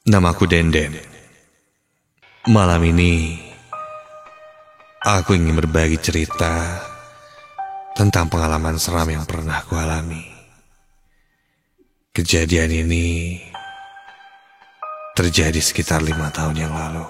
Namaku Denden. Malam ini aku ingin berbagi cerita tentang pengalaman seram yang pernah aku alami. Kejadian ini terjadi sekitar 5 tahun yang lalu,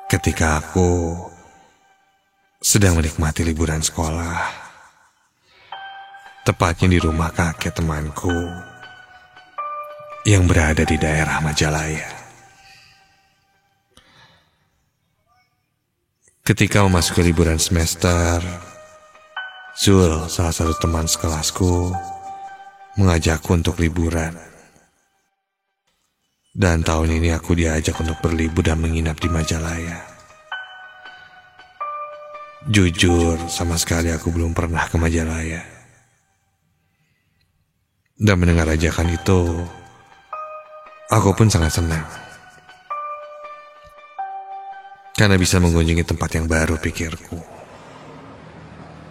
ketika aku sedang menikmati liburan sekolah, tepatnya di rumah kakek temanku yang berada di daerah Majalaya. Ketika memasuki liburan semester, Zul, salah satu teman sekelasku, mengajakku untuk liburan. Dan tahun ini aku diajak untuk berlibur dan menginap di Majalaya. Jujur, sama sekali aku belum pernah ke Majalaya. Dan mendengar ajakan itu, aku pun sangat senang. Karena bisa mengunjungi tempat yang baru, pikirku.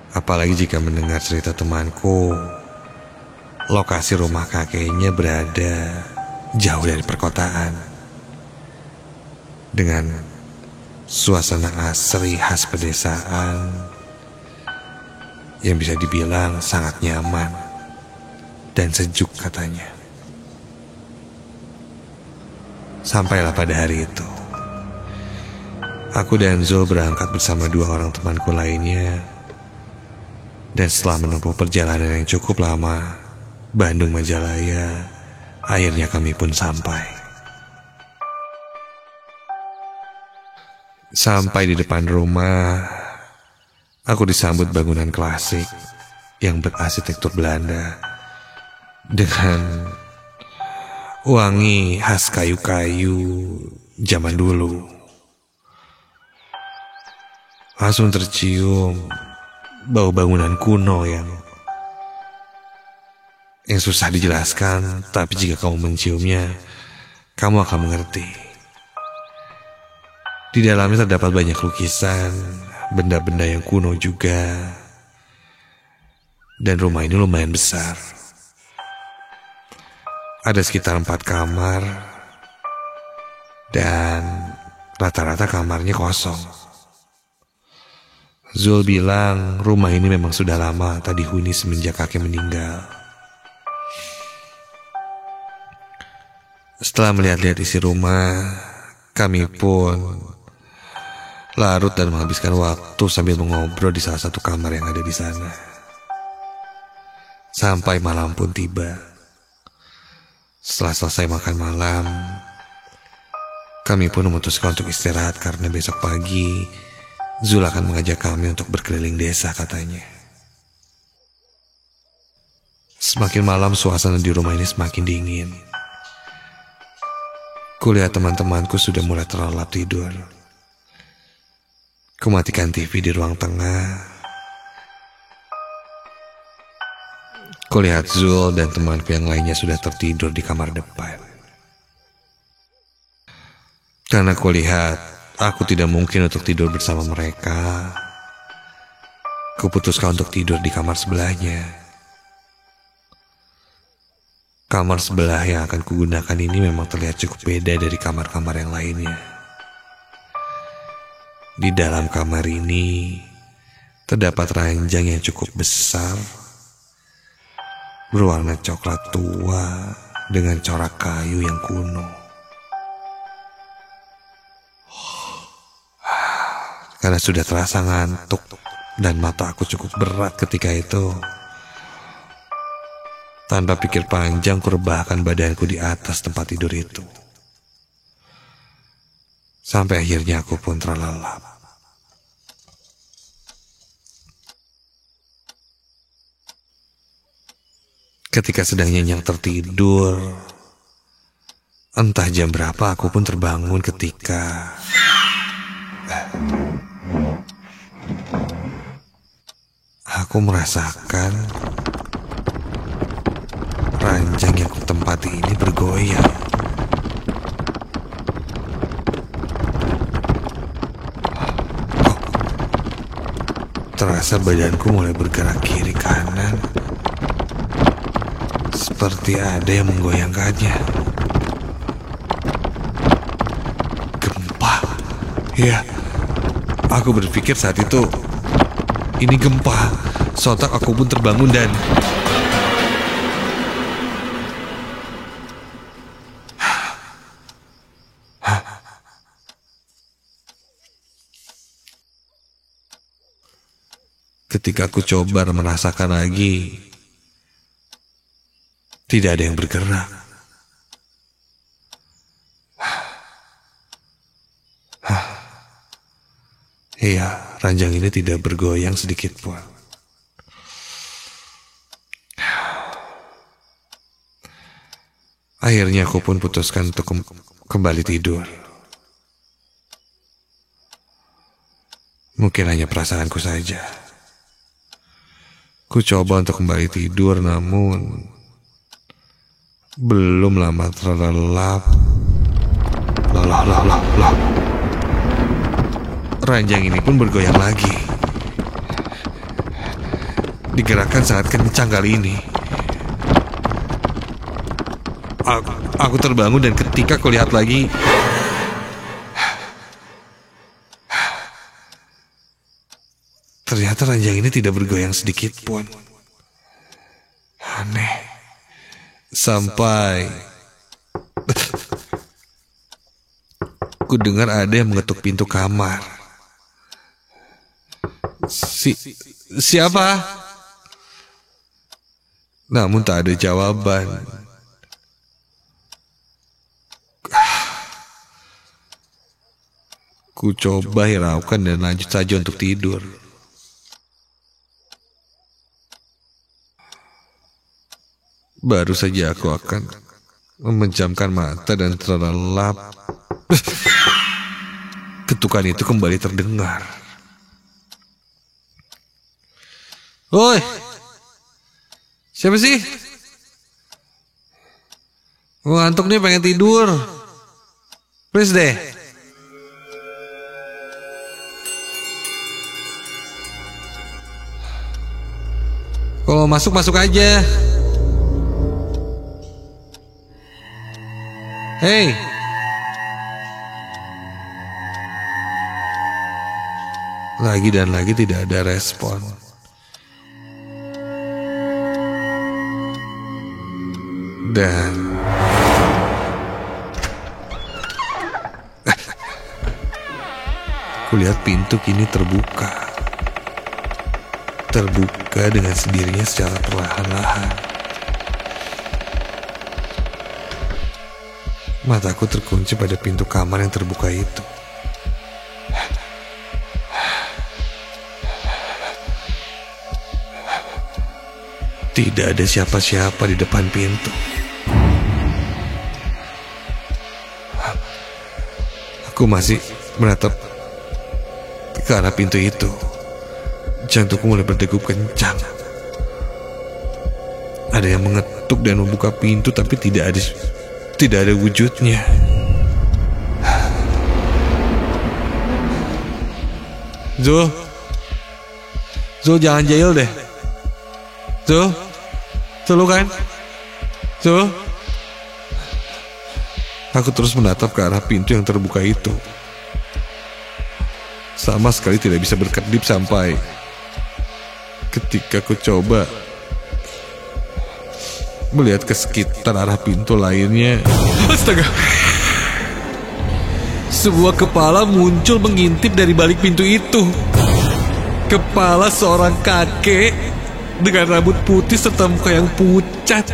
Apalagi jika mendengar cerita temanku, lokasi rumah kakeknya berada jauh dari perkotaan, dengan suasana asri khas pedesaan yang bisa dibilang sangat nyaman dan sejuk katanya. Sampailah pada hari itu, aku dan Zul berangkat bersama 2 orang temanku lainnya. Dan setelah menempuh perjalanan yang cukup lama, Bandung Majalaya, akhirnya kami pun sampai. Sampai di depan rumah, aku disambut bangunan klasik yang berarsitektur Belanda dengan wangi khas kayu-kayu zaman dulu. Langsung tercium bau bangunan kuno yang susah dijelaskan, tapi jika kamu menciumnya, kamu akan mengerti. Di dalamnya terdapat banyak lukisan, benda-benda yang kuno juga. Dan rumah ini lumayan besar. Ada sekitar 4 kamar, dan rata-rata kamarnya kosong. Zul bilang rumah ini memang sudah lama tak dihuni semenjak kakek meninggal. Setelah melihat-lihat isi rumah, kami pun larut dan menghabiskan waktu sambil mengobrol di salah satu kamar yang ada di sana. Sampai malam pun tiba. Setelah selesai makan malam, kami pun memutuskan untuk istirahat karena besok pagi Zul akan mengajak kami untuk berkeliling desa katanya. Semakin malam suasana di rumah ini semakin dingin. Kulihat teman-temanku sudah mulai terlelap tidur. Kumatikan TV di ruang tengah. Kulihat Zul dan temanku yang lainnya sudah tertidur di kamar depan. Karena kulihat aku tidak mungkin untuk tidur bersama mereka, kuputuskan untuk tidur di kamar sebelahnya. Kamar sebelah yang akan kugunakan ini memang terlihat cukup beda dari kamar-kamar yang lainnya. Di dalam kamar ini terdapat ranjang yang cukup besar, berwarna coklat tua dengan corak kayu yang kuno. Karena sudah terasa ngantuk dan mata aku cukup berat ketika itu, tanpa pikir panjang kurebahkan badanku di atas tempat tidur itu. Sampai akhirnya aku pun terlelap. Ketika sedang nyenyak tertidur, entah jam berapa aku pun terbangun ketika aku merasakan ranjang yang kutempati ini bergoyang. Terasa badanku mulai bergerak kiri kanan, seperti ada yang menggoyangkannya. Ya, aku berpikir saat itu ini gempa. Sontak aku pun terbangun dan ketika aku coba merasakan lagi, tidak ada yang bergerak. Iya, ranjang ini tidak bergoyang sedikit pun. Akhirnya aku pun putuskan untuk kembali tidur. Mungkin hanya perasaanku saja. Ku coba untuk kembali tidur, namun belum lama terlelap. Loh. Ranjang ini pun bergoyang lagi. Digerakkan sangat kencang kali ini. Aku terbangun dan ketika aku lihat lagi, ternyata ranjang ini tidak bergoyang sedikit pun. Aneh. Sampai ku dengar ada yang mengetuk pintu kamar. Siapa? Namun tak ada jawaban. Ku coba hiraukan dan lanjut saja untuk tidur. Baru saja aku akan memejamkan mata dan terlelap, ketukan itu kembali terdengar. Woi, siapa sih? Ngantuk nih, pengen tidur. Please deh. Kalau masuk aja. Hey. Lagi dan lagi tidak ada respon. Dan kulihat pintu kini terbuka. Terbuka dengan sendirinya secara perlahan-lahan. Mataku terkunci pada pintu kamar yang terbuka itu. Tidak ada siapa-siapa di depan pintu. Aku masih menatap ke arah pintu itu. Jantungku mulai berdegup kencang. Ada yang mengetuk dan membuka pintu, tapi tidak ada wujudnya. Zul, jangan jahil deh. Zul, lu kan? Zul. Aku terus menatap ke arah pintu yang terbuka itu. Sama sekali tidak bisa berkedip sampai ketika aku coba melihat ke sekitar arah pintu lainnya. Astaga! Sebuah kepala muncul mengintip dari balik pintu itu. Kepala seorang kakek dengan rambut putih serta muka yang pucat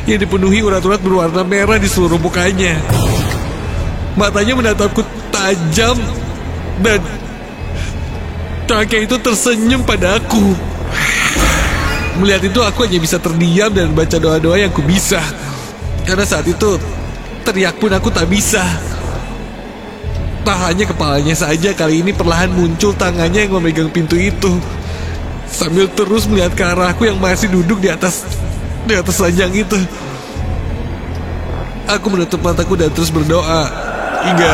yang dipenuhi urat-urat berwarna merah di seluruh mukanya. Matanya menatapku tajam dan kakek itu tersenyum pada aku. Melihat itu aku hanya bisa terdiam dan baca doa-doa yang ku bisa. Karena saat itu teriak pun aku tak bisa. Tak hanya kepalanya saja, kali ini perlahan muncul tangannya yang memegang pintu itu, sambil terus melihat ke arahku yang masih duduk di atas ranjang itu. Aku menutup mataku dan terus berdoa hingga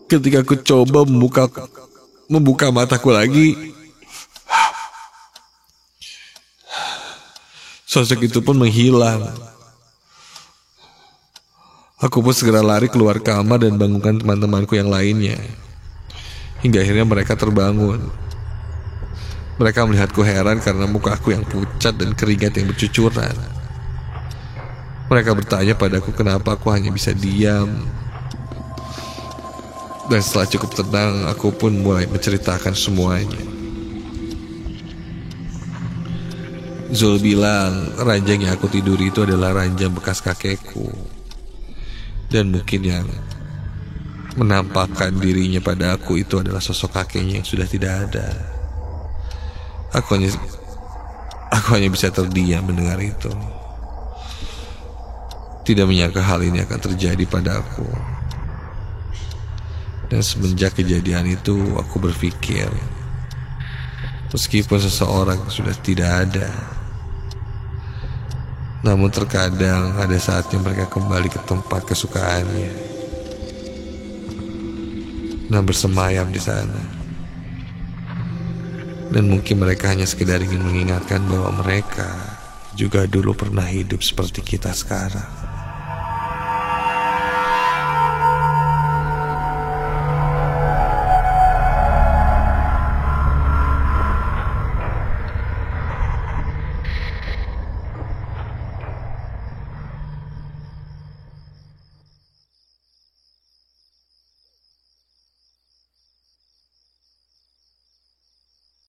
Ketika aku coba membuka mataku lagi, sosok itu pun menghilang. Aku pun segera lari keluar kamar dan bangunkan teman-temanku yang lainnya. Hingga akhirnya mereka terbangun. Mereka melihatku heran karena mukaku yang pucat dan keringat yang bercucuran. Mereka bertanya padaku kenapa aku hanya bisa diam. Dan setelah cukup tenang, aku pun mulai menceritakan semuanya. Zul bilang ranjang yang aku tiduri itu adalah ranjang bekas kakekku. Dan mungkin yang menampakkan dirinya pada aku itu adalah sosok kakeknya yang sudah tidak ada. Aku hanya bisa terdiam mendengar itu. Tidak menyangka hal ini akan terjadi pada aku. Dan semenjak kejadian itu aku berpikir, meskipun seseorang sudah tidak ada, namun terkadang ada saatnya mereka kembali ke tempat kesukaannya dan bersemayam di sana. Dan mungkin mereka hanya sekedar ingin mengingatkan bahwa mereka juga dulu pernah hidup seperti kita sekarang.